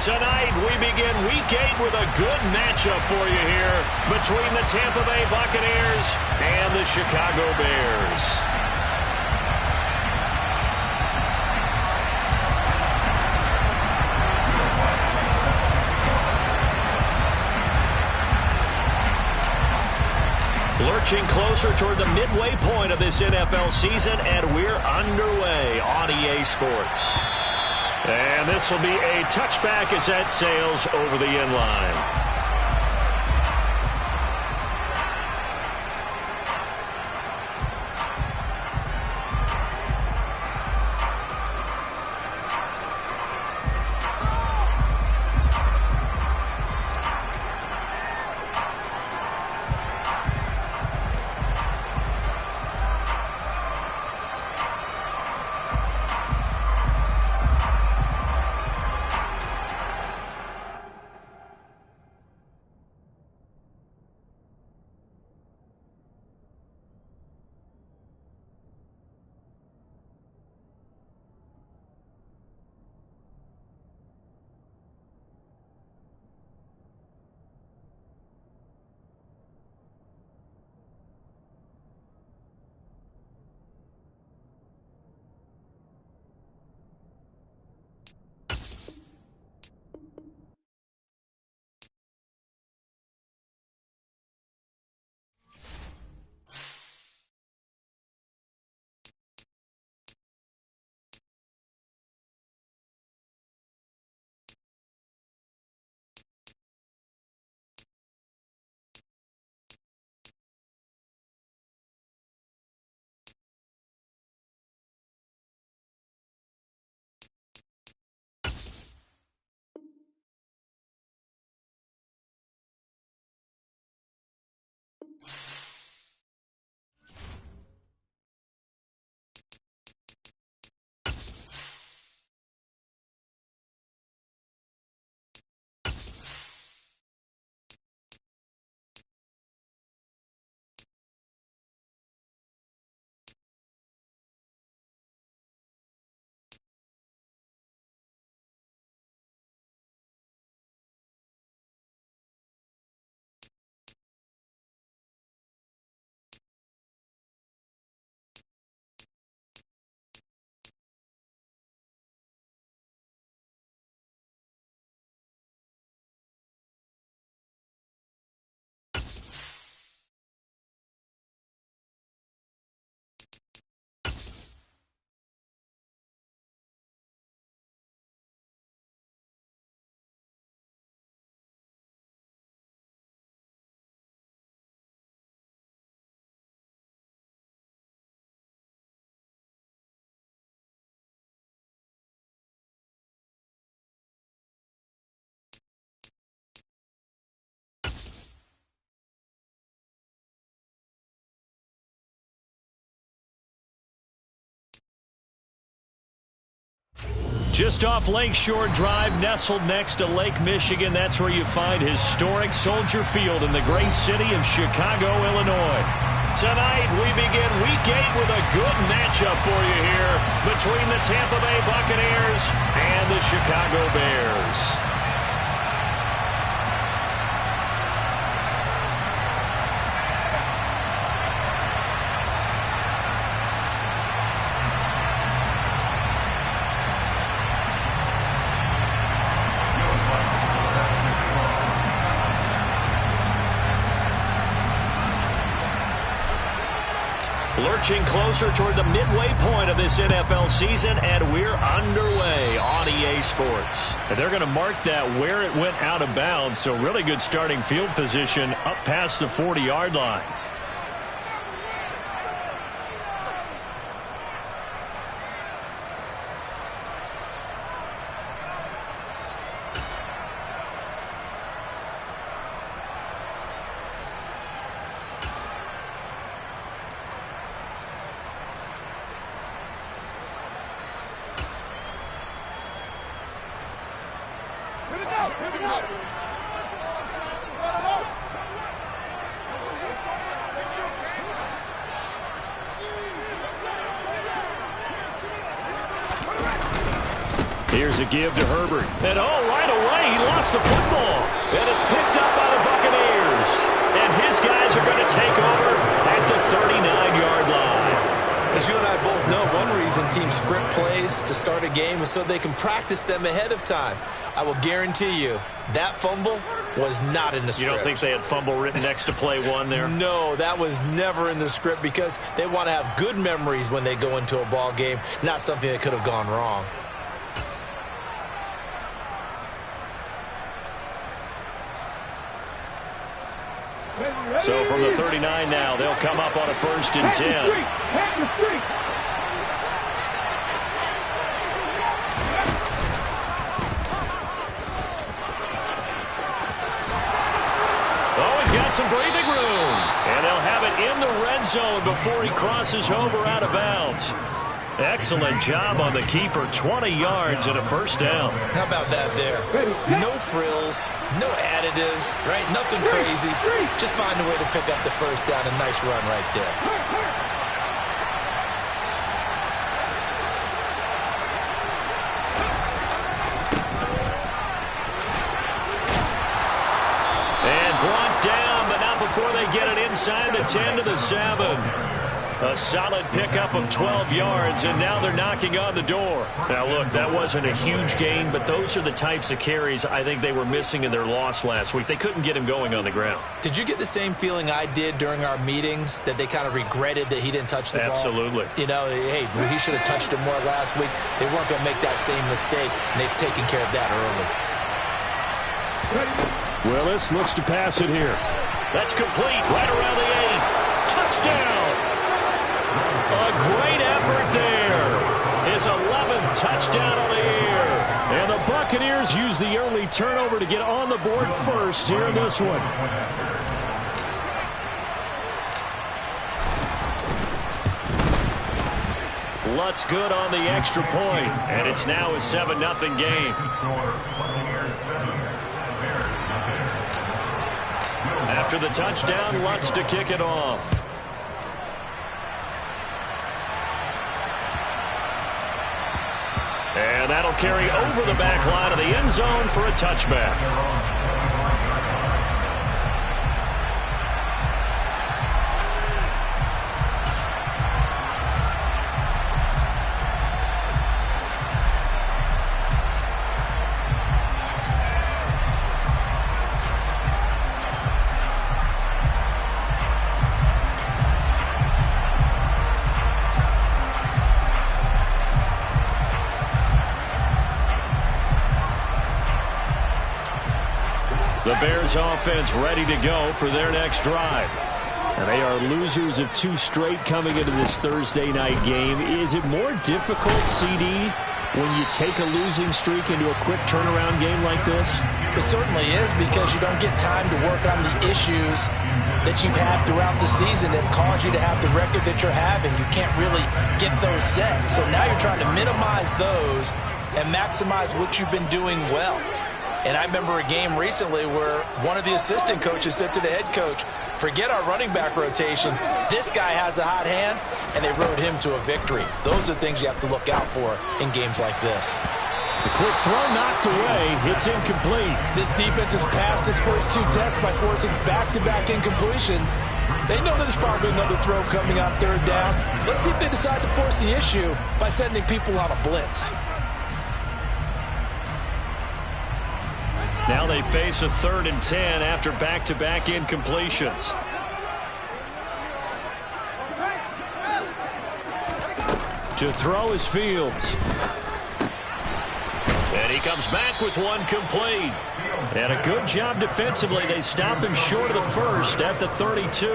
Tonight, we begin Week 8 with a good matchup for you here between the Tampa Bay Buccaneers and the Chicago Bears. Lurching closer toward the midway point of this NFL season, and we're underway on EA Sports. And this will be a touchback as that sails over the end line. Just off Lakeshore Drive, nestled next to Lake Michigan, that's where you find historic Soldier Field in the great city of Chicago, Illinois. Tonight, we begin Week 8 with a good matchup for you here between the Tampa Bay Buccaneers and the Chicago Bears. Lurching closer toward the midway point of this NFL season, and we're underway on EA Sports. And they're going to mark that where it went out of bounds, so really good starting field position up past the 40-yard line. Here's a give to Herbert. And right away, the football, and it's picked up by the Buccaneers. And his guys are going to take over at the 39-yard line. As you and I both know, one reason teams script plays to start a game is so they can practice them ahead of time. I will guarantee you that fumble was not in the script. You don't think they had fumble written next to play one there? No, that was never in the script because they want to have good memories when they go into a ball game, not something that could have gone wrong. So from the 39 now, they'll come up on a 1st and 10. Oh, he's got some breathing room. And they'll have it in the red zone before he crosses over out of bounds. Excellent job on the keeper. 20 yards and a 1st down. How about that there? No frills, no additives, right? Nothing crazy. Just find a way to pick up the 1st down. A nice run right there. And brought down, but not before they get it inside the 10 to the 7. A solid pickup of 12 yards, and now they're knocking on the door. Now, look, that wasn't a huge gain, but those are the types of carries I think they were missing in their loss last week. They couldn't get him going on the ground. Did you get the same feeling I did during our meetings, that they kind of regretted that he didn't touch the ball? Absolutely. You know, hey, he should have touched it more last week. They weren't going to make that same mistake, and they've taken care of that early. Willis looks to pass it here. That's complete right around the 8. Touchdown! A great effort there. His 11th touchdown on the year. And the Buccaneers use the early turnover to get on the board first here in this one. Lutz good on the extra point, and it's now a 7-0 game. After the touchdown, Lutz to kick it off. And that'll carry over the back line of the end zone for a touchback. The Bears offense ready to go for their next drive. And they are losers of 2 straight coming into this Thursday night game. Is it more difficult, CD, when you take a losing streak into a quick turnaround game like this? It certainly is, because you don't get time to work on the issues that you've had throughout the season that have caused you to have the record that you're having. You can't really get those set. So now you're trying to minimize those and maximize what you've been doing well. And I remember a game recently where one of the assistant coaches said to the head coach, forget our running back rotation. This guy has a hot hand, and they rode him to a victory. Those are things you have to look out for in games like this. The quick throw knocked away. It's incomplete. This defense has passed its first 2 tests by forcing back-to-back incompletions. They know there's probably another throw coming on 3rd down. Let's see if they decide to force the issue by sending people on a blitz. Now they face a 3rd and 10 after back-to-back incompletions. To throw is Fields. And he comes back with one complete. And a good job defensively. They stop him short of the 1st at the 32.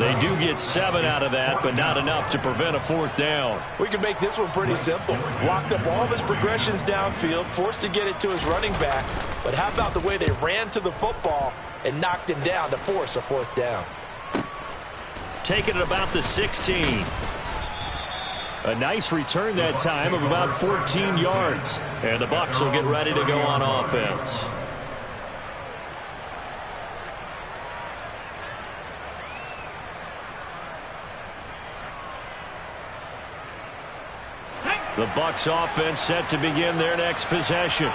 They do get 7 out of that, but not enough to prevent a 4th down. We can make this one pretty simple. Locked up all of his progressions downfield, forced to get it to his running back. But how about the way they ran to the football and knocked him down to force a 4th down? Taking it about the 16. A nice return that time of about 14 yards. And the Bucs will get ready to go on offense. The Bucs offense set to begin their next possession.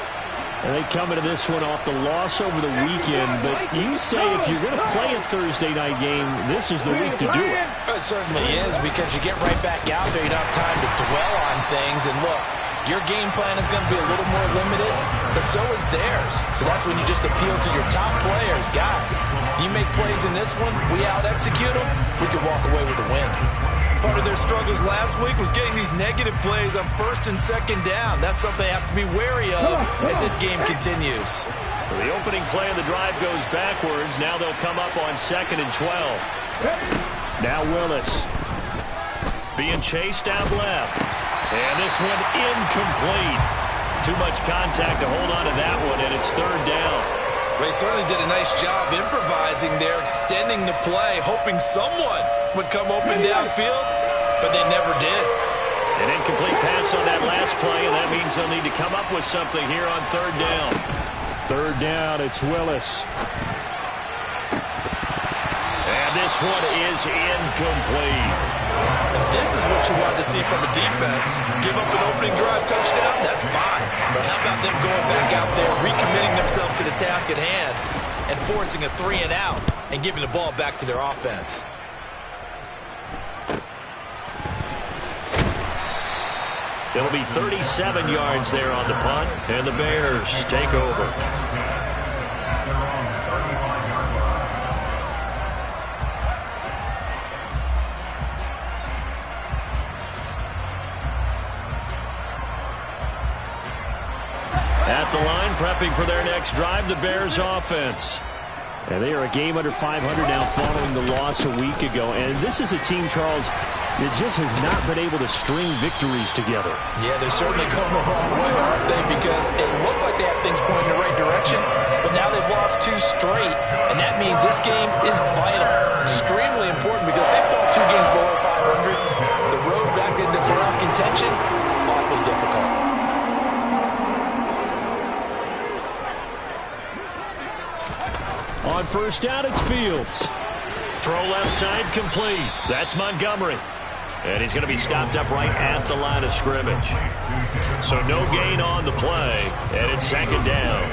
And they come into this one off the loss over the weekend, but you say if you're going to play a Thursday night game, this is the week to do it. It certainly is, because you get right back out there. You don't have time to dwell on things. And look, your game plan is going to be a little more limited, but so is theirs. So that's when you just appeal to your top players. Guys, you make plays in this one, we out-execute them, we can walk away with a win. Part of their struggles last week was getting these negative plays on first and second down. That's something they have to be wary of as this game continues. So the opening play of the drive goes backwards. Now they'll come up on 2nd and 12. Now Willis being chased out left. And this one incomplete. Too much contact to hold on to that one, and it's 3rd down. They certainly did a nice job improvising there, extending the play, hoping someone would come open downfield, but they never did. An incomplete pass on that last play, and that means they'll need to come up with something here on 3rd down. 3rd down, it's Willis. And this one is incomplete. And this is what you wanted to see from a defense. Give up an opening drive touchdown, that's fine. But how about them going back out there, recommitting themselves to the task at hand, and forcing a 3-and-out and giving the ball back to their offense? It'll be 37 yards there on the punt, and the Bears take over. At the line, prepping for their next drive, the Bears offense. And they are a game under 500 now following the loss a week ago. And this is a team, Charles, that just has not been able to string victories together. Yeah, they're certainly going the wrong way, aren't they? Because it looked like they had things going in the right direction, but now they've lost 2 straight. And that means this game is vital, extremely important, because if they fall 2 games below 500, the road back into playoff contention, awfully difficult. On 1st down, it's Fields. Throw left side complete. That's Montgomery. And he's going to be stopped up right at the line of scrimmage. So no gain on the play, and it's 2nd down.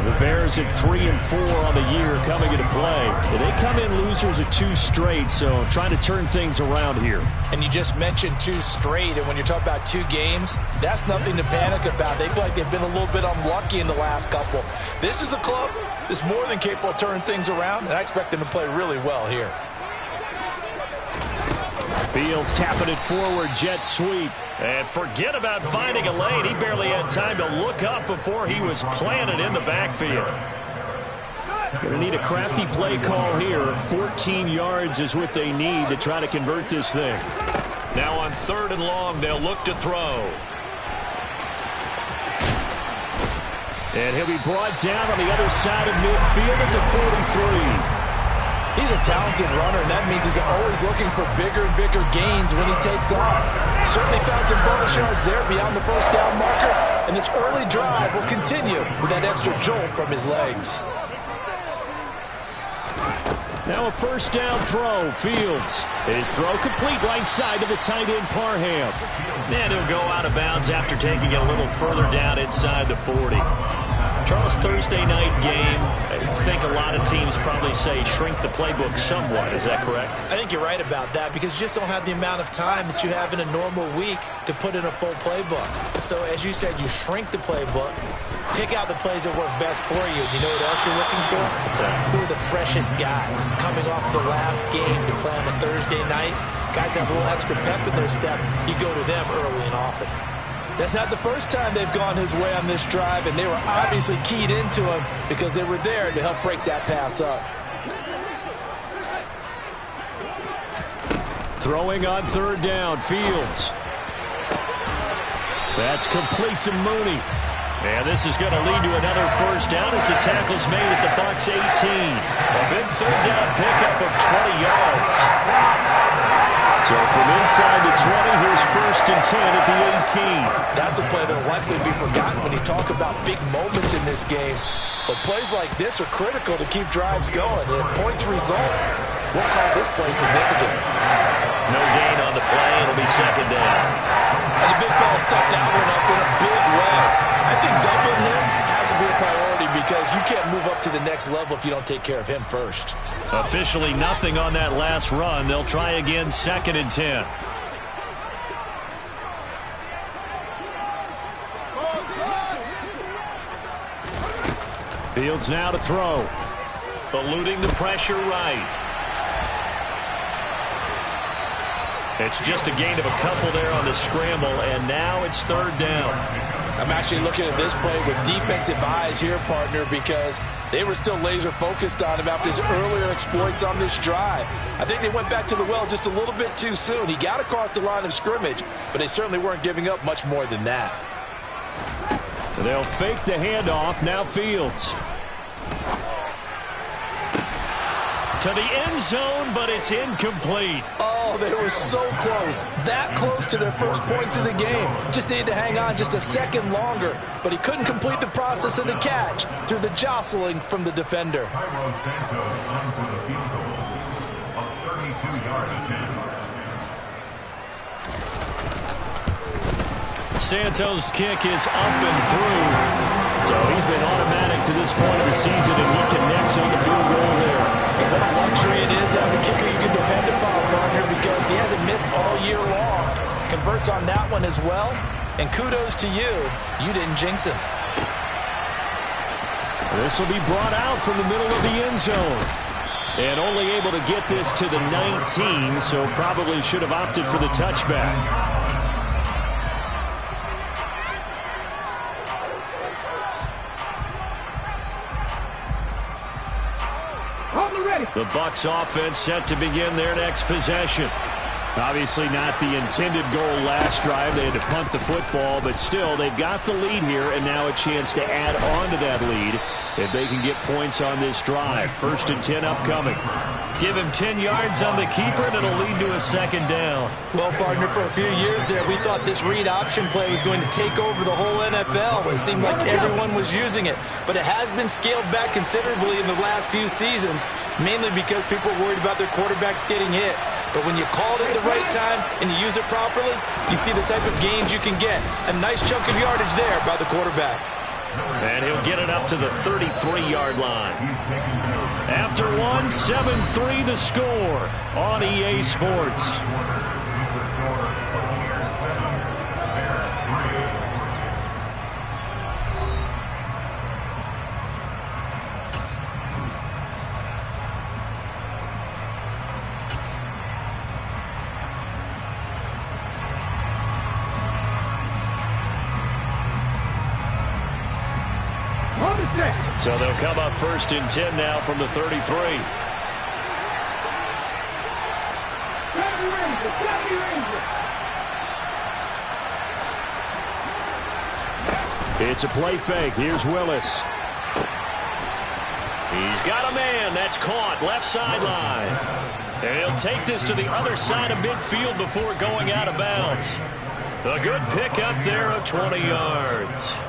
The Bears at 3-4 on the year coming into play. And they come in losers at 2 straight, so trying to turn things around here. And you just mentioned 2 straight, and when you're talking about 2 games, that's nothing to panic about. They feel like they've been a little bit unlucky in the last couple. This is a club that's more than capable of turning things around, and I expect them to play really well here. Fields tapping it forward, jet sweep. And forget about finding a lane. He barely had time to look up before he was planted in the backfield. Going to need a crafty play call here. 14 yards is what they need to try to convert this thing. Now on 3rd and long, they'll look to throw. And he'll be brought down on the other side of midfield at the 43. He's a talented runner, and that means he's always looking for bigger and bigger gains when he takes off. Certainly found some bonus yards there beyond the 1st down marker, and this early drive will continue with that extra jolt from his legs. Now a 1st down throw, Fields. His throw complete right side to the tight end, Parham. And he'll go out of bounds after taking it a little further down inside the 40. Charles, Thursday night game, I think a lot of teams probably say shrink the playbook somewhat. Is that correct? I think you're right about that, because you just don't have the amount of time that you have in a normal week to put in a full playbook. So as you said, you shrink the playbook, pick out the plays that work best for you. You know what else you're looking for? What's that? Who are the freshest guys coming off the last game to play on a Thursday night? Guys have a little extra pep in their step. You go to them early and often. That's not the first time they've gone his way on this drive, and they were obviously keyed into him because they were there to help break that pass up. Throwing on 3rd down, Fields. That's complete to Mooney. And this is going to lead to another 1st down as the tackle's made at the Bucs 18. A big 3rd down pickup of 20 yards. So from inside the 20, here's 1st and 10 at the 18. That's a play that will likely be forgotten when you talk about big moments in this game. But plays like this are critical to keep drives going. And if points result, we'll call this play significant. No gain on the play. It'll be 2nd down. And the big fella stuffed that one up in a big way. I I think doubling him has to be a priority because you can't move up to the next level if you don't take care of him first. Officially nothing on that last run. They'll try again, 2nd and 10. Fields now to throw. Eluding the pressure right. It's just a gain of a couple there on the scramble, and now it's 3rd down. I'm actually looking at this play with defensive eyes here, partner, because they were still laser focused on him after his earlier exploits on this drive. I think they went back to the well just a little bit too soon. He got across the line of scrimmage, but they certainly weren't giving up much more than that. They'll fake the handoff. Now Fields. To the end zone, but it's incomplete. Oh, they were so close. That close to their first points of the game. Just needed to hang on just a second longer, but he couldn't complete the process of the catch through the jostling from the defender. Santos' kick is up and through. So he's been automatic to this point of the season, and he connects on the field goal there. What a luxury it is to have a kicker you can depend upon, partner, because he hasn't missed all year long. Converts on that one as well, and kudos to you. You didn't jinx him. This will be brought out from the middle of the end zone. And only able to get this to the 19, so probably should have opted for the touchback. The Bucs offense set to begin their next possession. Obviously not the intended goal last drive. They had to punt the football, but still they've got the lead here, and now a chance to add on to that lead if they can get points on this drive. 1st and 10 upcoming. Give him 10 yards on the keeper, and it'll lead to a 2nd down. Well, partner, for a few years there, we thought this read option play was going to take over the whole NFL. It seemed like everyone was using it, but it has been scaled back considerably in the last few seasons, mainly because people are worried about their quarterbacks getting hit. But when you call it at the right time and you use it properly, you see the type of gains you can get. A nice chunk of yardage there by the quarterback. And he'll get it up to the 33-yard line. After one, 7-3 the score on EA Sports. So they'll come up 1st and 10 now from the 33. It's a play fake. Here's Willis. He's got a man. That's caught. Left sideline. And he'll take this to the other side of midfield before going out of bounds. A good pickup there of 20 yards.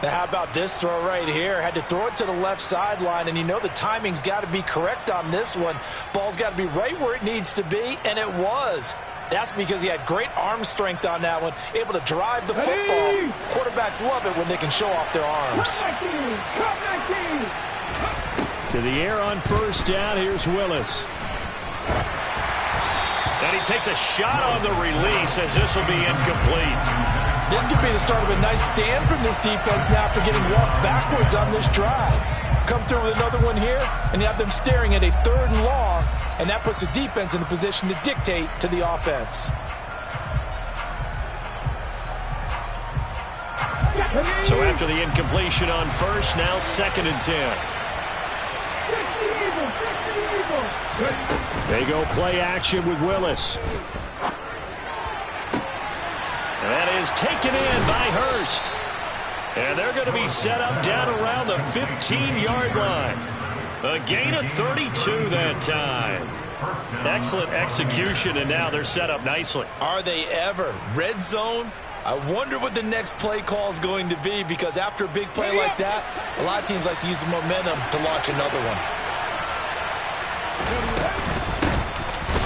Now, how about this throw right here? Had to throw it to the left sideline, and you know the timing's got to be correct on this one. Ball's got to be right where it needs to be, and it was. That's because he had great arm strength on that one, able to drive the football. Quarterbacks love it when they can show off their arms. To the air on 1st down, here's Willis. And he takes a shot on the release as this will be incomplete. This could be the start of a nice stand from this defense now after getting walked backwards on this drive. Come through with another one here, and you have them staring at a 3rd and long, and that puts the defense in a position to dictate to the offense. So after the incompletion on 1st, now 2nd and 10. They go play action with Willis. That is taken in by Hurst. And they're going to be set up down around the 15-yard line. A gain of 32 that time. Excellent execution, and now they're set up nicely. Are they ever? Red zone? I wonder what the next play call is going to be, because after a big play like that, a lot of teams like to use the momentum to launch another one.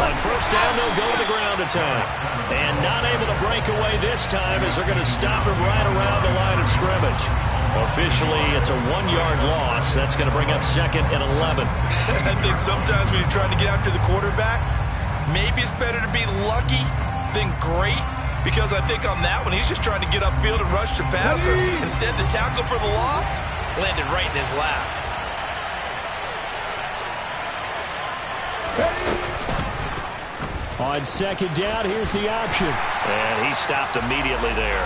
On first down, they'll go to the ground attack. And not able to break away this time as they're going to stop him right around the line of scrimmage. Officially, it's a 1-yard loss. That's going to bring up 2nd and 11. I think sometimes when you're trying to get after the quarterback, maybe it's better to be lucky than great. Because I think on that one, he's just trying to get upfield and rush your passer. Instead, the tackle for the loss landed right in his lap. On 2nd down, here's the option. And he stopped immediately there.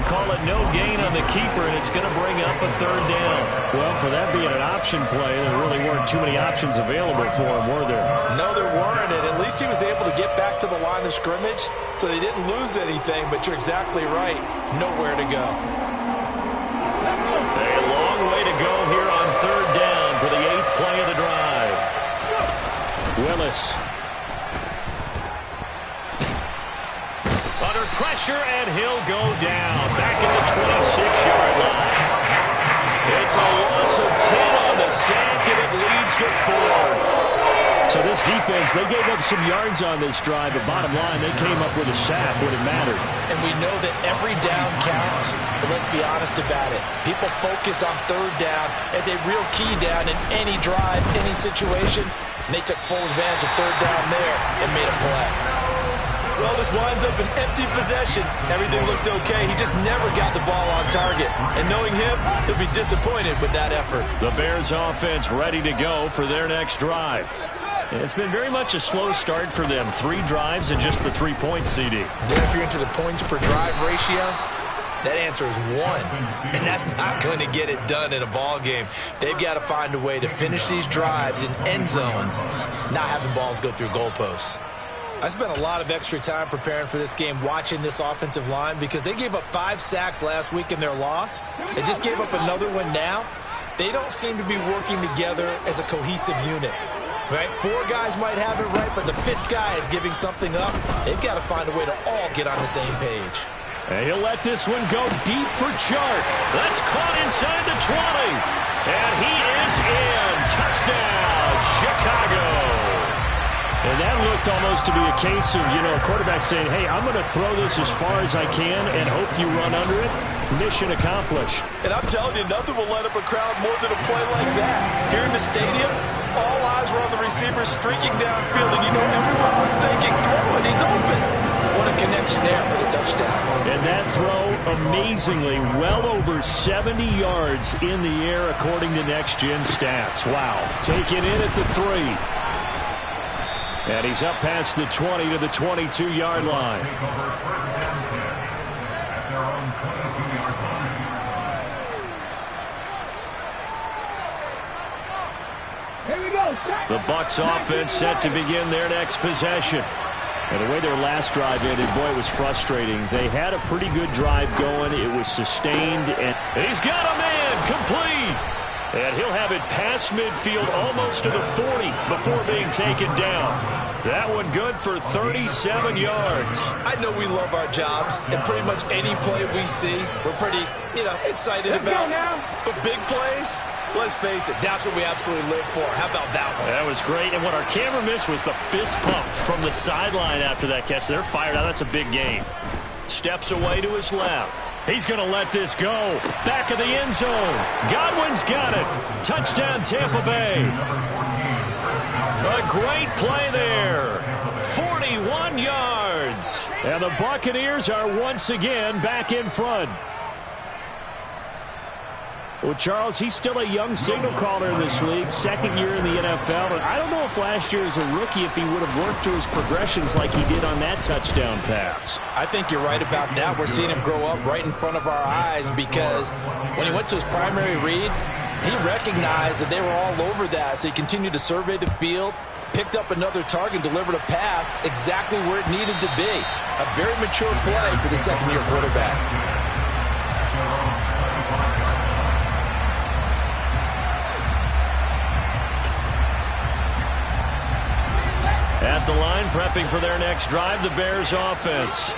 Call it no gain on the keeper, and it's going to bring up a 3rd down. Well, for that being an option play, there really weren't too many options available for him, were there? No, there weren't, and at least he was able to get back to the line of scrimmage, so they didn't lose anything, but you're exactly right. Nowhere to go. A long way to go here on 3rd down for the 8th play of the drive. Willis. Under pressure, and he'll go down. Back at the 26-yard line. It's a loss of 10 on the sack, and it leads to 4th. So this defense, they gave up some yards on this drive, but bottom line, they came up with a sack when it mattered. And we know that every down counts, but let's be honest about it. People focus on 3rd down as a real key down in any drive, any situation, and they took full advantage of 3rd down there and made a play. Well, this winds up an empty possession. Everything looked okay. He just never got the ball on target. And knowing him, he'll be disappointed with that effort. The Bears offense ready to go for their next drive. And it's been very much a slow start for them. 3 drives and just the 3 points, CD. Then if you're into the points per drive ratio, that answer is 1. And that's not going to get it done in a ball game. They've got to find a way to finish these drives in end zones, not having balls go through goalposts. I spent a lot of extra time preparing for this game, watching this offensive line, because they gave up 5 sacks last week in their loss. They just gave up another one now. They don't seem to be working together as a cohesive unit. Right? 4 guys might have it right, but the 5th guy is giving something up. They've got to find a way to all get on the same page. And he'll let this one go deep for Chark. That's caught inside the 20. And he is in. Touchdown, Chicago. And that looked almost to be a case of, a quarterback saying, hey, I'm going to throw this as far as I can and hope you run under it. Mission accomplished. And I'm telling you, nothing will light up a crowd more than a play like that. Here in the stadium, all eyes were on the receiver streaking downfield, and everyone was thinking, throw it, he's open. What a connection there for the touchdown. And that throw, amazingly, well over 70 yards in the air, according to Next Gen Stats. Wow. Taken in at the 3. And he's up past the 20 to the 22-yard line. The Bucs offense set to begin their next possession. And the way their last drive ended, boy, it was frustrating. They had a pretty good drive going. It was sustained. And he's got a man complete. And he'll have it past midfield almost to the 40 before being taken down. That one good for 37 yards. I know we love our jobs, and pretty much any play we see, we're pretty, excited about. But big plays, let's face it, that's what we absolutely live for. How about that one? That was great. And what our camera missed was the fist pump from the sideline after that catch. They're fired out. That's a big gain. Steps away to his left. He's going to let this go. Back of the end zone. Godwin's got it. Touchdown, Tampa Bay. A great play there. 41 yards. And the Buccaneers are once again back in front. Well, Charles, he's still a young signal caller in this league, 2nd year in the NFL. And I don't know if last year as a rookie if he would have worked through his progressions like he did on that touchdown pass. I think you're right about that. We're seeing him grow up right in front of our eyes because when he went to his primary read, he recognized that they were all over that. So he continued to survey the field, picked up another target, delivered a pass exactly where it needed to be. A very mature play for the 2nd-year quarterback. At the line, prepping for their next drive, the Bears offense.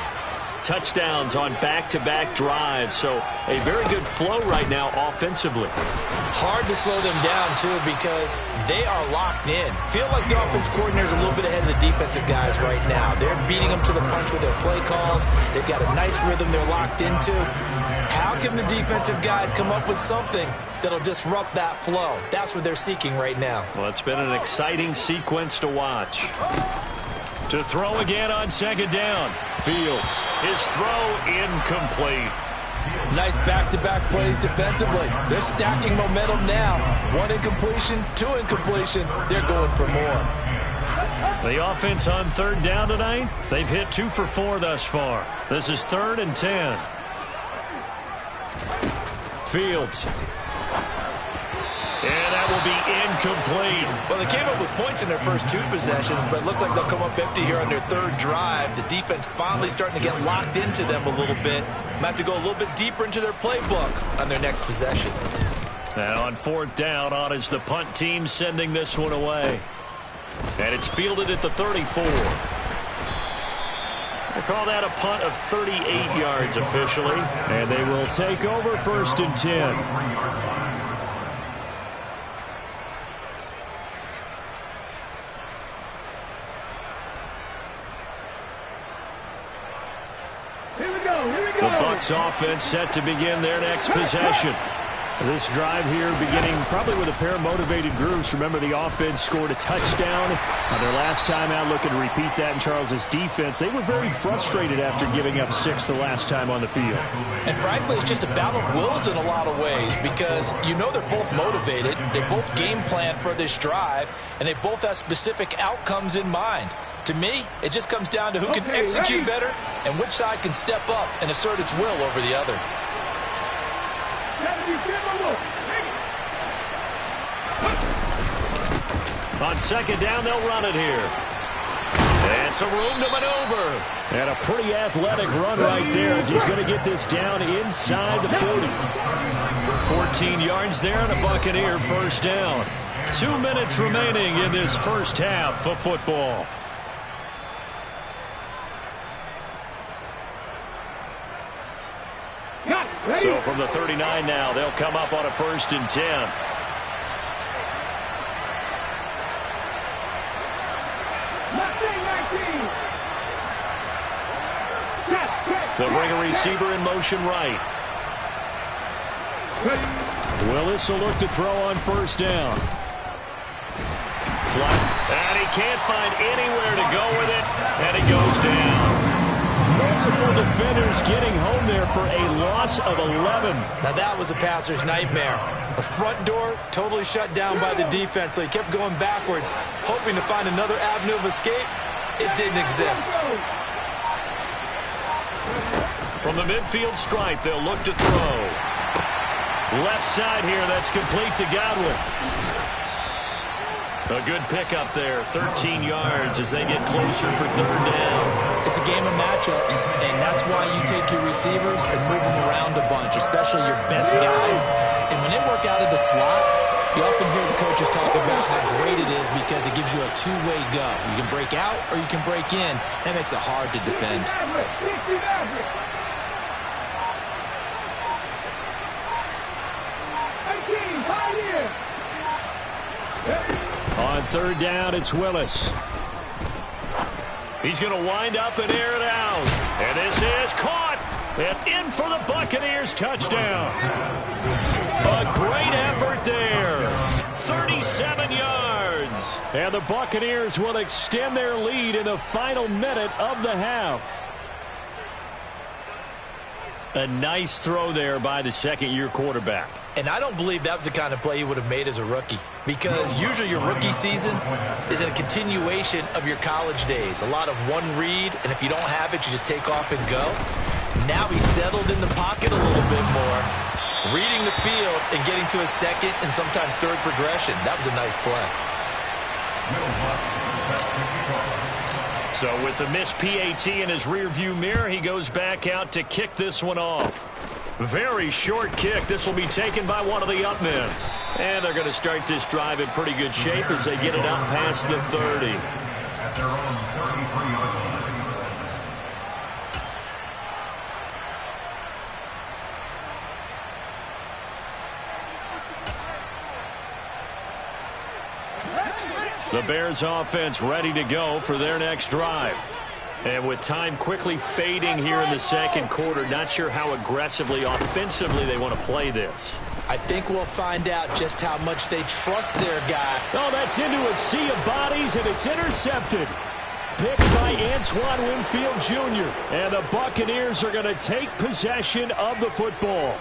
Touchdowns on back-to-back drives. So a very good flow right now offensively. Hard to slow them down, too, because they are locked in. Feel like the offense coordinator is a little bit ahead of the defensive guys right now. They're beating them to the punch with their play calls. They've got a nice rhythm they're locked into. How can the defensive guys come up with something that'll disrupt that flow? That's what they're seeking right now. Well, it's been an exciting sequence to watch. To throw again on second down. Fields. His throw incomplete. Nice back-to-back plays defensively. They're stacking momentum now. 1 incompletion, 2 incompletion. They're going for more. The offense on third down tonight, they've hit 2 for 4 thus far. This is 3rd and 10. Fields. And that will be incomplete. Well, they came up with points in their first 2 possessions, but it looks like they'll come up empty here on their 3rd drive. The defense finally starting to get locked into them a little bit. Might have to go a little bit deeper into their playbook on their next possession. And on 4th down, on is the punt team sending this one away. And it's fielded at the 34. They call that a punt of 38 yards officially. And they will take over 1st and 10. The Bucs offense set to begin their next possession. This drive here beginning probably with a pair of motivated groups. Remember, the offense scored a touchdown on their last time out. Looking to repeat that in Charles's defense. They were very frustrated after giving up 6 the last time on the field. And frankly, it's just a battle of wills in a lot of ways because you know they're both motivated. They both game plan for this drive, and they both have specific outcomes in mind. To me, it just comes down to who can execute better and which side can step up and assert its will over the other. On second down, they'll run it here. And some room to maneuver. And a pretty athletic run right there as he's going to get this down inside the 40. 14 yards there and a Buccaneer 1st down. 2 minutes remaining in this first half of football. So from the 39 now, they'll come up on a 1st and 10. They'll bring a receiver in motion right. Willis will look to throw on 1st down. Flat. And he can't find anywhere to go with it. And it goes down. Multiple defenders getting home there for a loss of 11. Now that was a passer's nightmare. The front door totally shut down by the defense, so he kept going backwards, hoping to find another avenue of escape. It didn't exist. From the midfield stripe, they'll look to throw. Left side here, that's complete to Godwin. A good pickup there, 13 yards as they get closer for 3rd down. It's a game of matchups, and that's why you take your receivers and move them around a bunch, especially your best guys. And when they work out of the slot, you often hear the coaches talk about how great it is because it gives you a two-way go. You can break out or you can break in. That makes it hard to defend. On 3rd down, it's Willis. He's going to wind up and air it out. And this is caught. And in for the Buccaneers touchdown. A great effort there. 37 yards. And the Buccaneers will extend their lead in the final minute of the half. A nice throw there by the 2nd-year quarterback. And I don't believe that was the kind of play he would have made as a rookie. Because usually your rookie season is a continuation of your college days. A lot of one read, and if you don't have it, you just take off and go. Now he's settled in the pocket a little bit more, reading the field and getting to a 2nd and sometimes 3rd progression. That was a nice play. So with the missed PAT in his rearview mirror, he goes back out to kick this one off. Very short kick. This will be taken by one of the up men. And they're going to start this drive in pretty good shape as they get it up past the 30. The Bears offense ready to go for their next drive. And with time quickly fading here in the second quarter, not sure how aggressively, offensively they want to play this. I think we'll find out just how much they trust their guy. Oh, that's into a sea of bodies, and it's intercepted. Picked by Antoine Winfield Jr. And the Buccaneers are going to take possession of the football.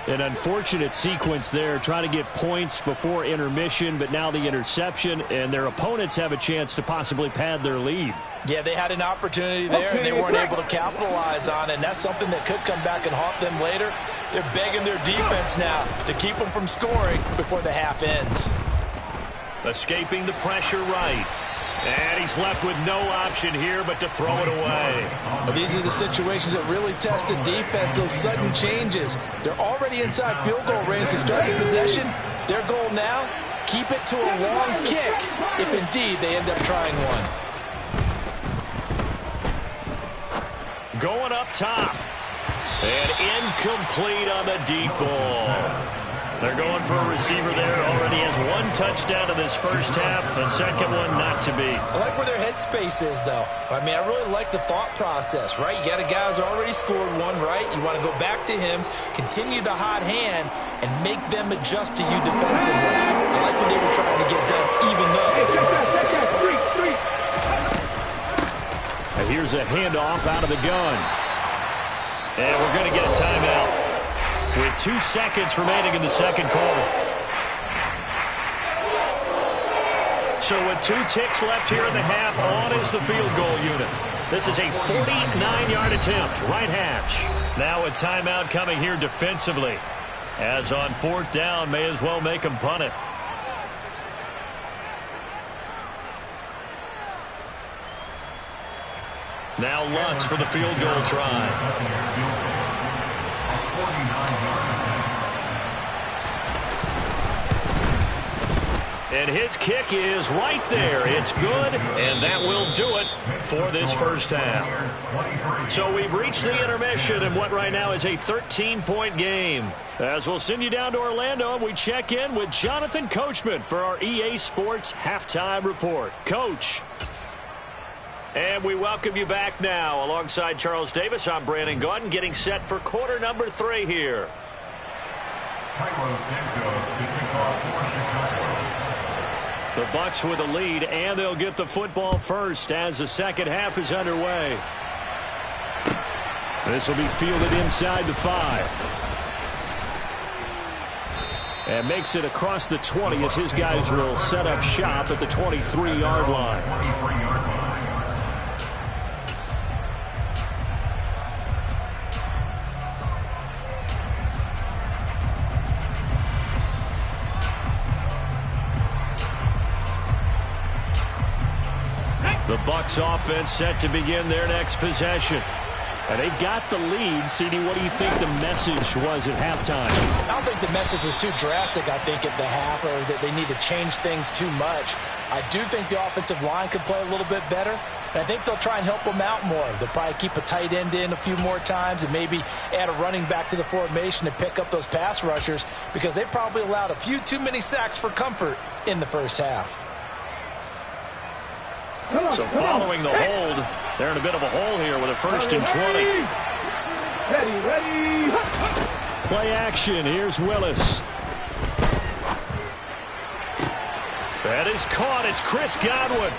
An unfortunate sequence there, trying to get points before intermission, but now the interception, and their opponents have a chance to possibly pad their lead. Yeah, they had an opportunity there, and they weren't able to capitalize on it, and that's something that could come back and haunt them later. They're begging their defense now to keep them from scoring before the half ends. Escaping the pressure right. And he's left with no option here but to throw it away. Well, these are the situations that really test the defense, those sudden changes. They're already inside field goal range to start the possession. Their goal now, keep it to a long kick if indeed they end up trying one. Going up top. And incomplete on the deep ball. They're going for a receiver there. Already has one touchdown in this first half. A second one not to be. I like where their headspace is, though. I mean, I really like the thought process, right? You got a guy who's already scored one, right? You want to go back to him, continue the hot hand, and make them adjust to you defensively. I like what they were trying to get done, even though they weren't successful. And here's a handoff out of the gun. And we're going to get a timeout with 2 seconds remaining in the second quarter. So with 2 ticks left here in the half, on is the field goal unit. This is a 49-yard attempt, right hash. Now a timeout coming here defensively. As on 4th down, may as well make them punt it. Now Lutz for the field goal try. And his kick is right there. It's good, and that will do it for this first half. So we've reached the intermission in what right now is a 13-point game. As we'll send you down to Orlando, we check in with Jonathan Coachman for our EA Sports Halftime Report. Coach. And we welcome you back now. Alongside Charles Davis, I'm Brandon Gaudin, getting set for quarter number 3 here. The Bucs with a lead, and they'll get the football first as the second half is underway. This will be fielded inside the 5. And makes it across the 20 as his guys will set up shop at the 23-yard line. The Bucs offense set to begin their next possession. And they've got the lead. CD, what do you think the message was at halftime? I don't think the message was too drastic, I think, at the half, or that they need to change things too much. I do think the offensive line could play a little bit better. And I think they'll try and help them out more. They'll probably keep a tight end in a few more times and maybe add a running back to the formation to pick up those pass rushers, because they probably allowed a few too many sacks for comfort in the first half. So following the hold, they're in a bit of a hole here with a 1st and 20. Ready. Play action. Here's Willis. That is caught. It's Chris Godwin.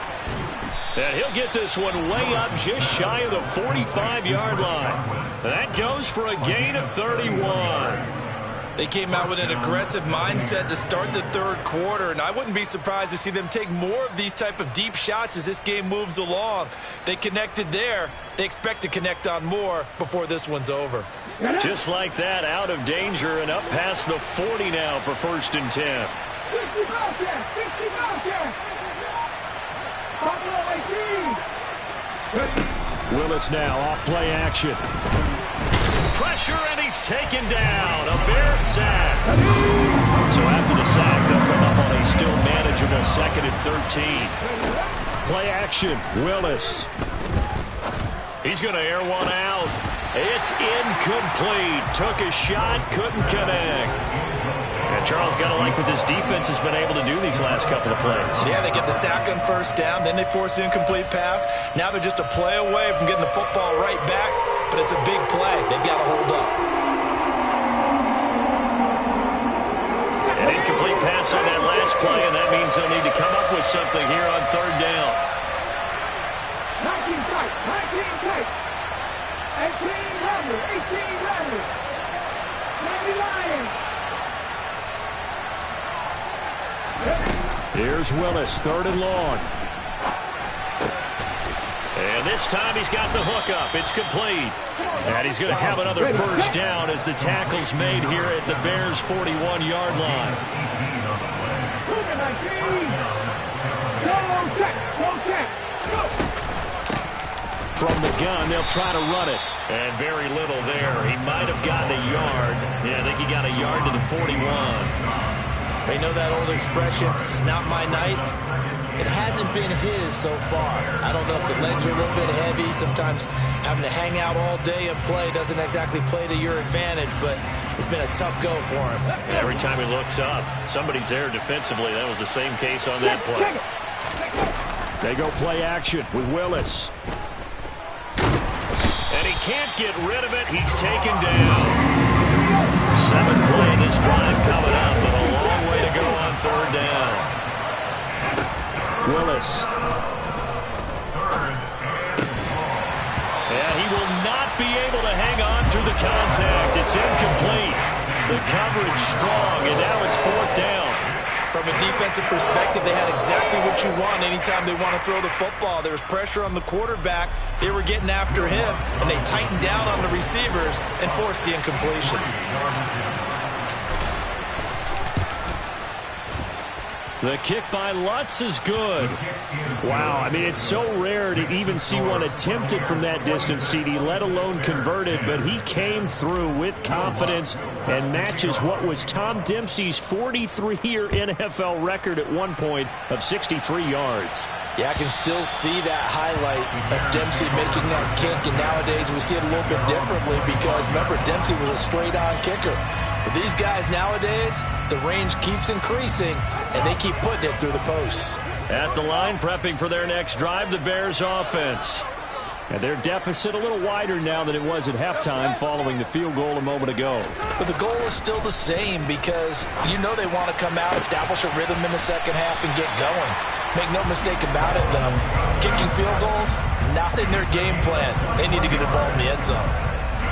And he'll get this one way up just shy of the 45-yard line. That goes for a gain of 31. They came out with an aggressive mindset to start the third quarter, and I wouldn't be surprised to see them take more of these type of deep shots as this game moves along. They connected there. They expect to connect on more before this one's over. Just like that, out of danger and up past the 40 now for 1st and 10. Willis now off play action. Pressure, and he's taken down. A Bear sack. So after the sack, they'll come up on a still manageable 2nd and 13. Play action. Willis. He's going to air one out. It's incomplete. Took a shot, couldn't connect. And Charles, got to like what this defense has been able to do these last couple of plays. Yeah, they get the sack on first down, then they force the incomplete pass. Now they're just a play away from getting the football right back, but it's a big play. They've got to hold up. An incomplete pass on that last play, and that means they'll need to come up with something here on third down. 19 tight, 18 tight. 18 runners, 18 runners. 90 Lions. Here's Willis, third and long. And this time he's got the hook up. It's complete. And he's going to have another first down as the tackle's made here at the Bears' 41-yard line. From the gun, they'll try to run it. And very little there. He might have gotten a yard. Yeah, I think he got a yard to the 41. They know that old expression, it's not my night. It hasn't been his so far. I don't know if the legs are a little bit heavy. Sometimes having to hang out all day and play doesn't exactly play to your advantage, but it's been a tough go for him. Every time he looks up, somebody's there defensively. That was the same case on that play. They go play action with Willis. And he can't get rid of it. He's taken down. 7th play of this drive coming up, but a long way to go on third down. Willis. And he will not be able to hang on through the contact. It's incomplete. The coverage strong, and now it's 4th down. From a defensive perspective, they had exactly what you want anytime they want to throw the football. There was pressure on the quarterback. They were getting after him, and they tightened down on the receivers and forced the incompletion. The kick by Lutz is good. Wow, I mean, it's so rare to even see one attempted from that distance, CD, let alone converted, but he came through with confidence and matches what was Tom Dempsey's 43-year NFL record at one point of 63 yards. Yeah, I can still see that highlight of Dempsey making that kick, and nowadays we see it a little bit differently because, remember, Dempsey was a straight-on kicker. But these guys nowadays, the range keeps increasing, and they keep putting it through the posts. At the line, prepping for their next drive, the Bears offense. And their deficit a little wider now than it was at halftime following the field goal a moment ago. But the goal is still the same because you know they want to come out, establish a rhythm in the second half, and get going. Make no mistake about it, though. Kicking field goals, not in their game plan. They need to get the ball in the end zone.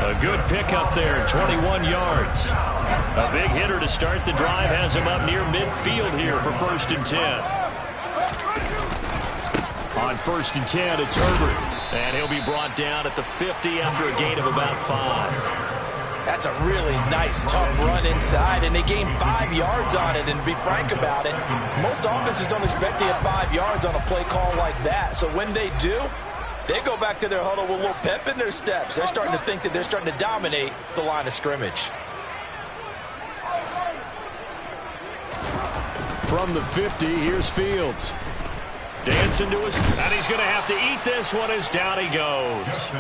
A good pickup there, 21 yards. A big hitter to start the drive has him up near midfield here for 1st and 10. On 1st and 10, it's Herbert. And he'll be brought down at the 50 after a gain of about 5. That's a really nice, tough run inside, and they gained 5 yards on it. And to be frank about it, most offenses don't expect to get 5 yards on a play call like that. So when they do, they go back to their huddle with a little pep in their steps. They're starting to think that they're starting to dominate the line of scrimmage. From the 50, here's Fields. Dancing to his, and he's going to have to eat this one as down he goes.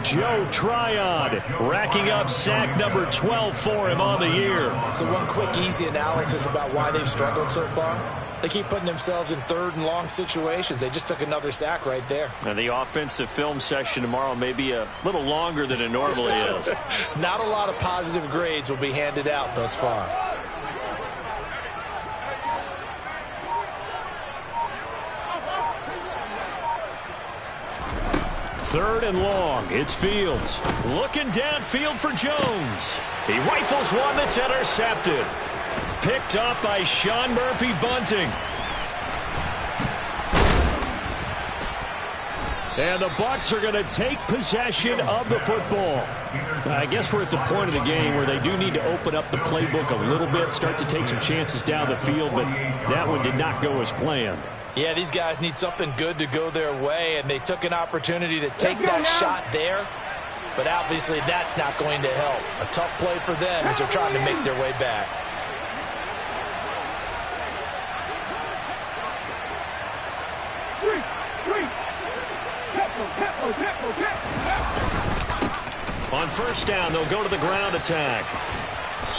Joe Tryon racking up sack number 12 for him on the year. So one quick, easy analysis about why they've struggled so far. They keep putting themselves in 3rd and long situations. They just took another sack right there. And the offensive film session tomorrow may be a little longer than it normally is. Not a lot of positive grades will be handed out thus far. Third and long, it's Fields. Looking downfield for Jones. He rifles one that's intercepted. Picked up by Sean Murphy-Bunting. And the Bucs are going to take possession of the football. I guess we're at the point of the game where they do need to open up the playbook a little bit, start to take some chances down the field, but that one did not go as planned. Yeah, these guys need something good to go their way, and they took an opportunity to take that shot there, but obviously that's not going to help. A tough play for them as they're trying to make their way back. On 1st down, they'll go to the ground attack.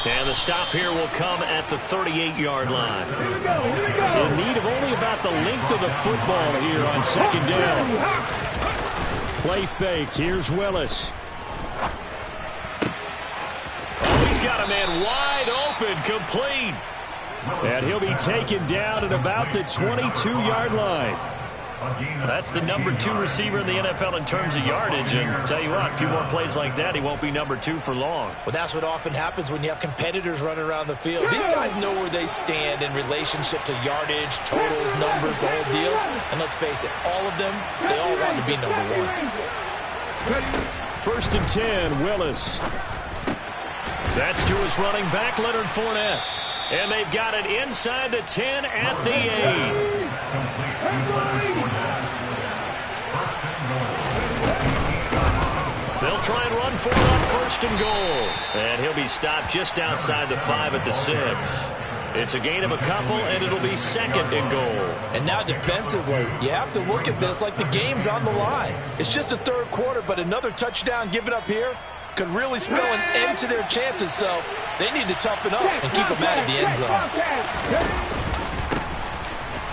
And the stop here will come at the 38-yard line. Here we go. In need of only about the length of the football here on second down. Play fake. Here's Willis. Oh, he's got a man wide open, complete. And he'll be taken down at about the 22-yard line. That's the number 2 receiver in the NFL in terms of yardage. And tell you what, a few more plays like that, he won't be number 2 for long. Well, that's what often happens when you have competitors running around the field. These guys know where they stand in relationship to yardage, totals, numbers, the whole deal. And let's face it, all of them, they all want to be number 1. First and 10, Willis. That's to his running back, Leonard Fournette. And they've got it inside the 10 at the 8. They'll try and run for it on first and goal. And he'll be stopped just outside the 5 at the 6. It's a gain of a couple, and it'll be second and goal. And now defensively, you have to look at this like the game's on the line. It's just the third quarter, but another touchdown given up here could really spell an end to their chances, so they need to toughen up and keep them out of the end zone.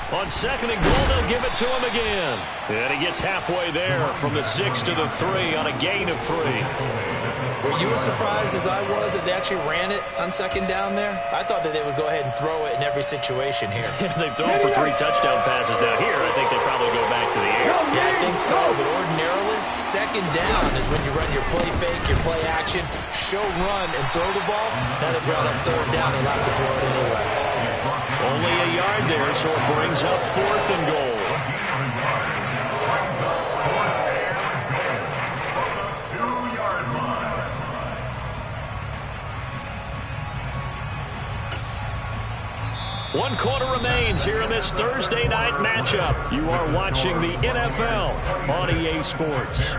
On second and goal, they'll give it to him again. And he gets halfway there from the 6 to the 3 on a gain of 3. Were you as surprised as I was that they actually ran it on second down there? I thought that they would go ahead and throw it in every situation here. They've thrown for 3 touchdown passes now. Here, I think they probably go back to the air. Yeah, I think so, but ordinarily, second down is when you run your play fake, your play action, show run, and throw the ball. Now they brought up third down, they like to throw it anyway. Only a yard there, so it brings up fourth and goal. One quarter remains here in this Thursday night matchup. You are watching the NFL on EA Sports.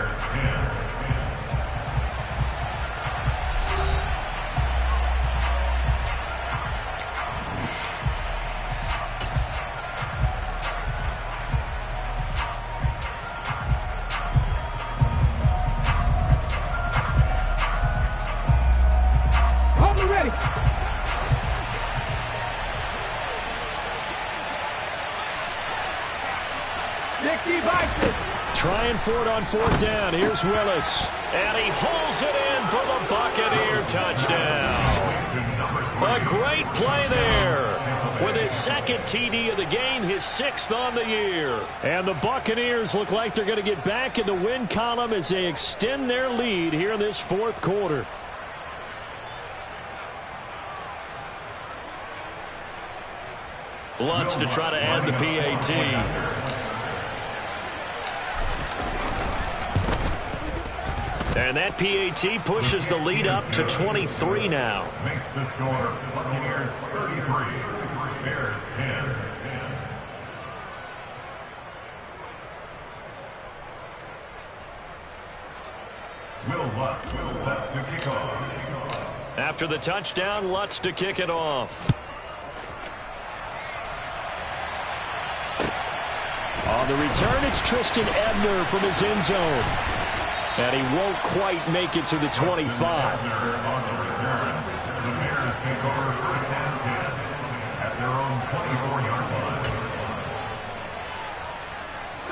Trying for it on fourth down. Here's Willis. And he pulls it in for the Buccaneer touchdown. A great play there. With his second TD of the game, his 6th on the year. And the Buccaneers look like they're going to get back in the win column as they extend their lead here in this fourth quarter. Lutz to try to add the PAT. And that PAT pushes the lead up to 23 now. Makes the score Buccaneers 33, Bears 10. Will Lutz set to kick off. After the touchdown, Lutz to kick it off. On the return, it's Tristan Ebner from his end zone. And he won't quite make it to the 25. On the return, the Bears take over first and 10 at their own 24-yard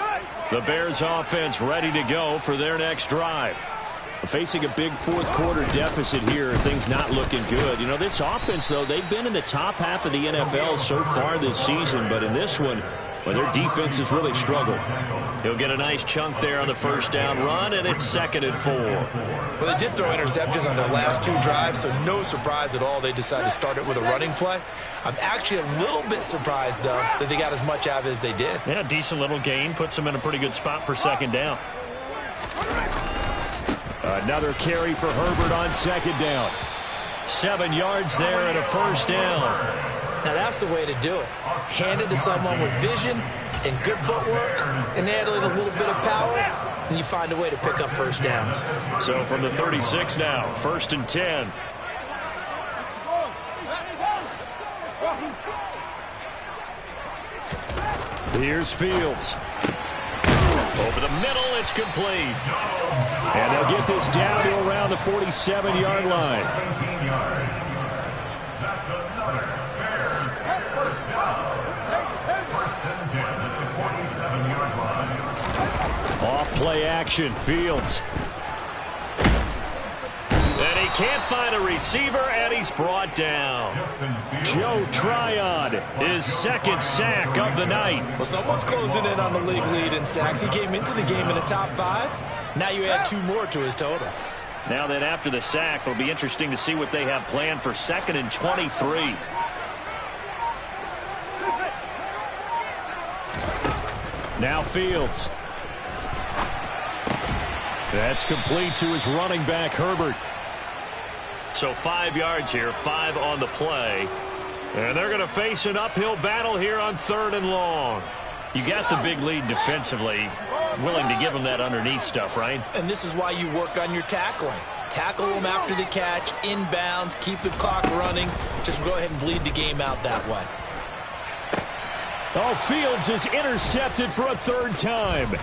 line. The Bears offense ready to go for their next drive. Facing a big fourth quarter deficit here, things not looking good. You know, this offense, though, they've been in the top half of the NFL so far this season, but in this one, well, their defense has really struggled. He'll get a nice chunk there on the first down run, and it's 2nd and 4. Well, they did throw interceptions on their last 2 drives, so no surprise at all they decided to start it with a running play. I'm actually a little bit surprised, though, that they got as much out of it as they did. Yeah, decent little gain. Puts them in a pretty good spot for second down. Another carry for Herbert on second down. 7 yards there and a first down. Now that's the way to do it. Hand it to someone with vision and good footwork, and add in a little bit of power, and you find a way to pick up first downs. So from the 36 now, 1st and 10. Here's Fields. Over the middle, it's complete. And they'll get this down to around the 47-yard line. Bears, first down. First and 10 at the 47-yard line. Off play action, Fields. And he can't find a receiver, and he's brought down. Joe Tryon, his second sack of the night. Well, someone's closing in on the league lead in sacks. He came into the game in the top 5. Now you add 2 more to his total. Now then, after the sack, it'll be interesting to see what they have planned for 2nd and 23. Now Fields. That's complete to his running back, Herbert. So 5 yards here, 5 on the play. And they're going to face an uphill battle here on 3rd and long. You got the big lead defensively. Willing to give them that underneath stuff, right? And this is why you work on your tackling. Tackle them after the catch, inbounds, keep the clock running. Just go ahead and bleed the game out that way. Oh, Fields is intercepted for a 3rd time.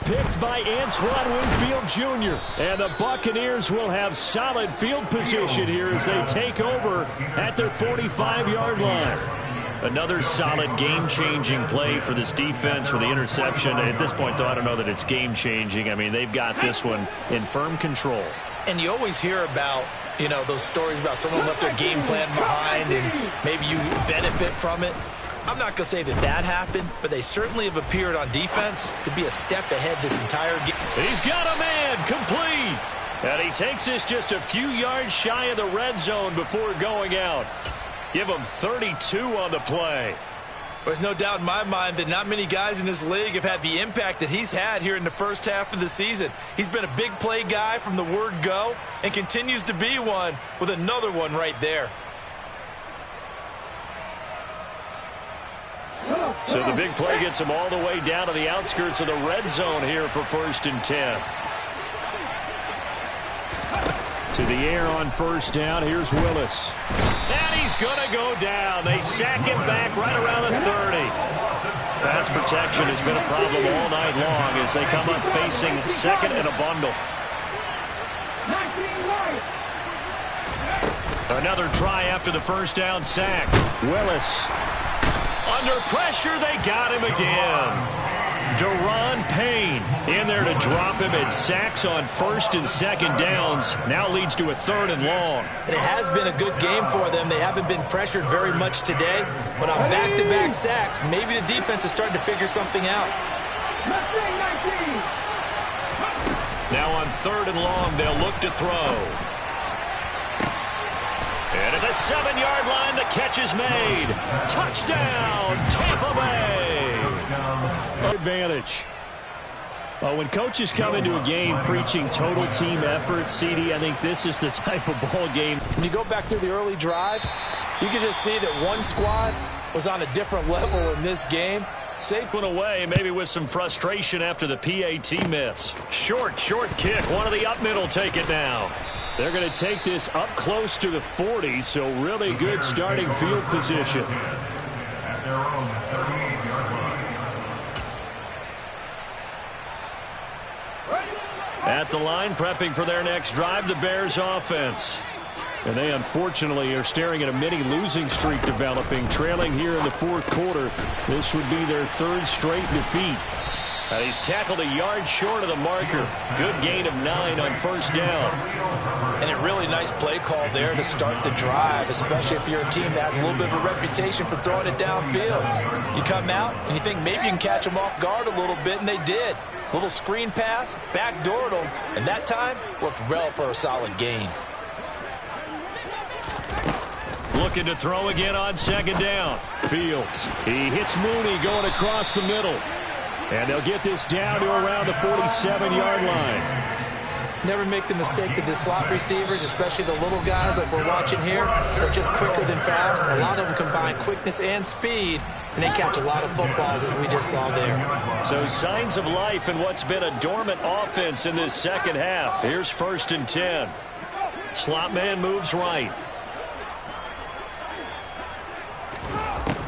Picked by Antoine Winfield Jr. And the Buccaneers will have solid field position here as they take over at their 45-yard line. Another solid game-changing play for this defense with the interception. At this point, though, I don't know that it's game-changing. I mean, they've got this one in firm control. And you always hear about, you know, those stories about someone left their game plan behind and maybe you benefit from it. I'm not going to say that that happened, but they certainly have appeared on defense to be a step ahead this entire game. He's got a man complete. And he takes this just a few yards shy of the red zone before going out. Give him 32 on the play. There's no doubt in my mind that not many guys in this league have had the impact that he's had here in the first half of the season. He's been a big play guy from the word go and continues to be one with another one right there. So the big play gets him all the way down to the outskirts of the red zone here for 1st and 10. To the air on 1st down. Here's Willis. And he's going to go down. They sack him back right around the 30. Pass protection has been a problem all night long as they come up facing 2nd and a bundle. Another try after the 1st down sack. Willis. Under pressure, they got him again. Deron Payne in there to drop him, and sacks on 1st and 2nd downs. Now leads to a 3rd and long. And it has been a good game for them. They haven't been pressured very much today. But on back-to-back sacks, maybe the defense is starting to figure something out. Now on 3rd and long, they'll look to throw. And at the 7-yard line, the catch is made. Touchdown, Tampa Bay. Advantage. When coaches come into a game preaching total team effort, CD, I think this is the type of ball game. When you go back through the early drives, you can just see that one squad was on a different level in this game. Safe one away, maybe with some frustration after the PAT miss. Short kick. One of the up middle take it now. They're going to take this up close to the 40, so really good starting field position. At their own 38-yard line. At the line, prepping for their next drive, the Bears offense. And they unfortunately are staring at a mini losing streak developing, trailing here in the 4th quarter. This would be their 3rd straight defeat. And he's tackled a yard short of the marker. Good gain of 9 on 1st down. And a really nice play call there to start the drive, especially if you're a team that has a little bit of a reputation for throwing it downfield. You come out and you think maybe you can catch them off guard a little bit, and they did. Little screen pass, backdoored them, and that time worked well for a solid gain. Looking to throw again on 2nd down. Fields. He hits Mooney going across the middle. And they'll get this down to around the 47-yard line. Never make the mistake that the slot receivers, especially the little guys like we're watching here, are just quicker than fast. A lot of them combine quickness and speed, and they catch a lot of footballs, as we just saw there. So signs of life in what's been a dormant offense in this 2nd half. Here's 1st and 10. Slot man moves right.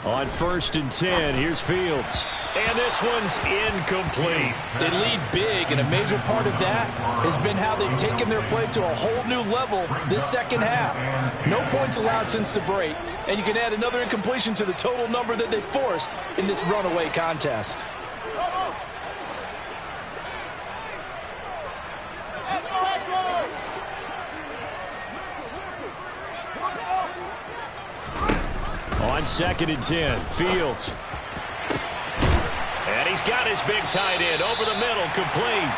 On 1st and 10, here's Fields. And this one's incomplete. They lead big, and a major part of that has been how they've taken their play to a whole new level this second half. No points allowed since the break, and you can add another incompletion to the total number that they forced in this runaway contest. On 2nd and 10, Fields. And he's got his big tight end over the middle, complete.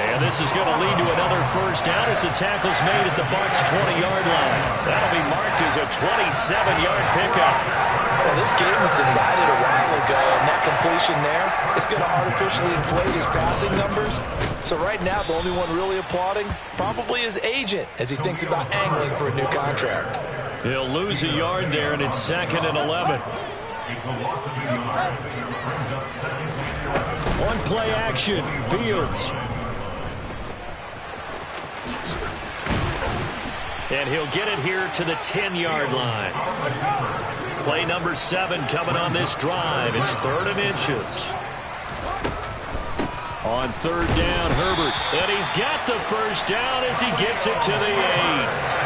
And this is going to lead to another first down as the tackle's made at the Bucs' 20-yard line. That'll be marked as a 27-yard pickup. Well, this game was decided a while ago, and that completion there is going to artificially inflate his passing numbers. So right now, the only one really applauding probably his agent as he thinks about angling for a new contract. He'll lose a yard there, and it's 2nd and 11. On play action, Fields. And he'll get it here to the 10-yard line. Play number 7 coming on this drive. It's 3rd and inches. On 3rd down, Herbert. And he's got the first down as he gets it to the 8.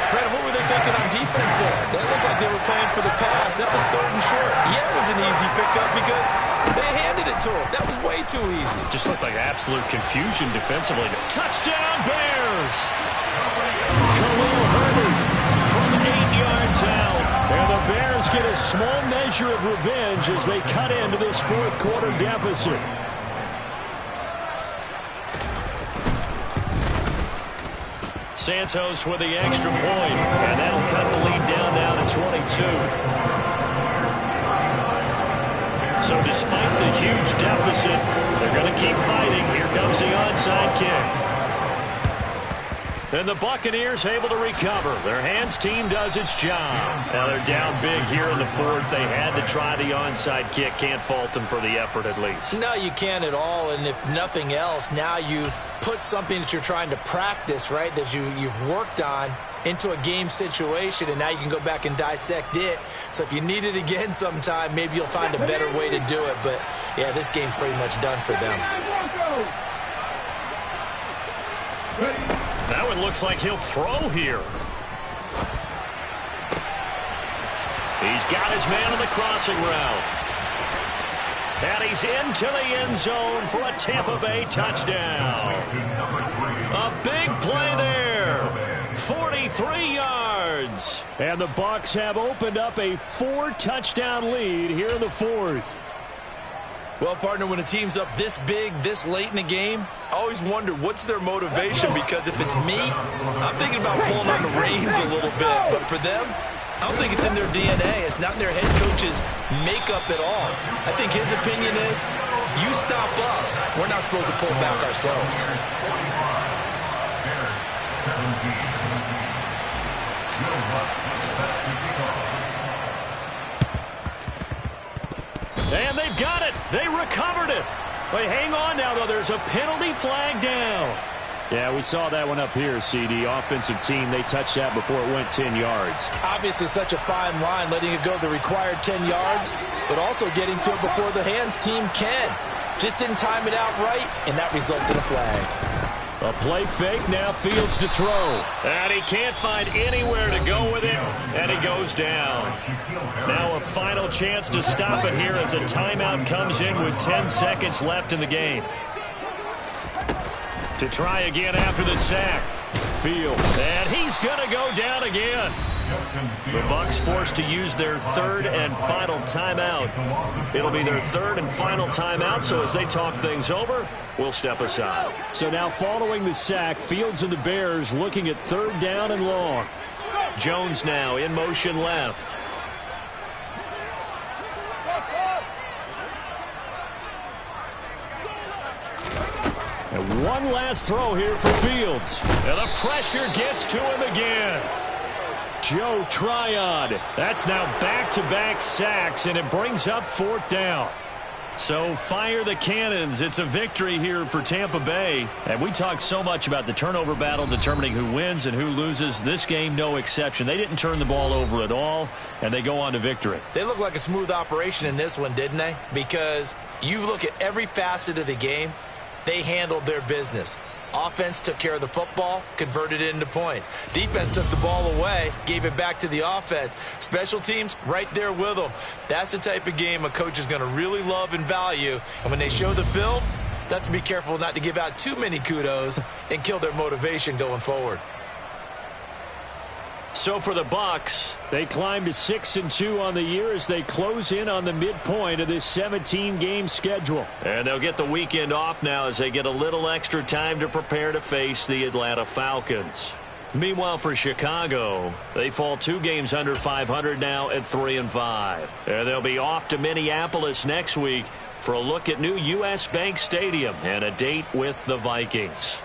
Brandon, what were they thinking on defense there? They looked like they were playing for the pass. That was 3rd and short. Yeah, it was an easy pickup because they handed it to him. That was way too easy. Just looked like absolute confusion defensively. Touchdown, Bears! Khalil Herbert from 8 yards out. And the Bears get a small measure of revenge as they cut into this 4th quarter deficit. Santos with the extra point, and that'll cut the lead down to 22. So despite the huge deficit, they're going to keep fighting. Here comes the onside kick. And the Buccaneers able to recover. Their hands team does its job. Now they're down big here in the 4th. They had to try the onside kick. Can't fault them for the effort at least. No, you can't at all. And if nothing else, now you've put something that you're trying to practice, right, that you've worked on into a game situation, and now you can go back and dissect it. So if you need it again sometime, maybe you'll find a better way to do it. But, yeah, this game's pretty much done for them. That one looks like he'll throw here. He's got his man on the crossing route. And he's into the end zone for a Tampa Bay touchdown. A big play there. 43 yards. And the Bucs have opened up a 4-touchdown lead here in the 4th. Well, partner, when a team's up this big, this late in the game, I always wonder what's their motivation, because if it's me, I'm thinking about pulling on the reins a little bit. But for them, I don't think it's in their DNA. It's not in their head coach's makeup at all. I think his opinion is, you stop us. We're not supposed to pull back ourselves. And they've got it. They recovered it. But hang on now, though. There's a penalty flag down. Yeah, we saw that one up here, CD. Offensive team, they touched that before it went 10 yards. Obviously such a fine line, letting it go the required 10 yards, but also getting to it before the hands team can. Just didn't time it out right, and that results in a flag. A play fake, now Fields to throw. And he can't find anywhere to go with it, and he goes down. Now a final chance to stop it here as a timeout comes in with 10 seconds left in the game. To try again after the sack. Fields. And he's going to go down again. The Bucs forced to use their 3rd and final timeout. It'll be their 3rd and final timeout, so as they talk things over, we'll step aside. So now following the sack, Fields and the Bears looking at 3rd down and long. Jones now in motion left. And one last throw here for Fields. And the pressure gets to him again. Joe Tryon. That's now back-to-back sacks, and it brings up 4th down. So fire the cannons. It's a victory here for Tampa Bay. And we talked so much about the turnover battle determining who wins and who loses. This game, no exception. They didn't turn the ball over at all, and they go on to victory. They look like a smooth operation in this one, didn't they? Because you look at every facet of the game, they handled their business. Offense took care of the football, converted it into points. Defense took the ball away, gave it back to the offense. Special teams, right there with them. That's the type of game a coach is going to really love and value. And when they show the film, they have to be careful not to give out too many kudos and kill their motivation going forward. So for the Bucs, they climb to 6-2 on the year as they close in on the midpoint of this 17-game schedule. and they'll get the weekend off now as they get a little extra time to prepare to face the Atlanta Falcons. Meanwhile, for Chicago, they fall 2 games under 500 now at 3-5. And they'll be off to Minneapolis next week for a look at new U.S. Bank Stadium and a date with the Vikings.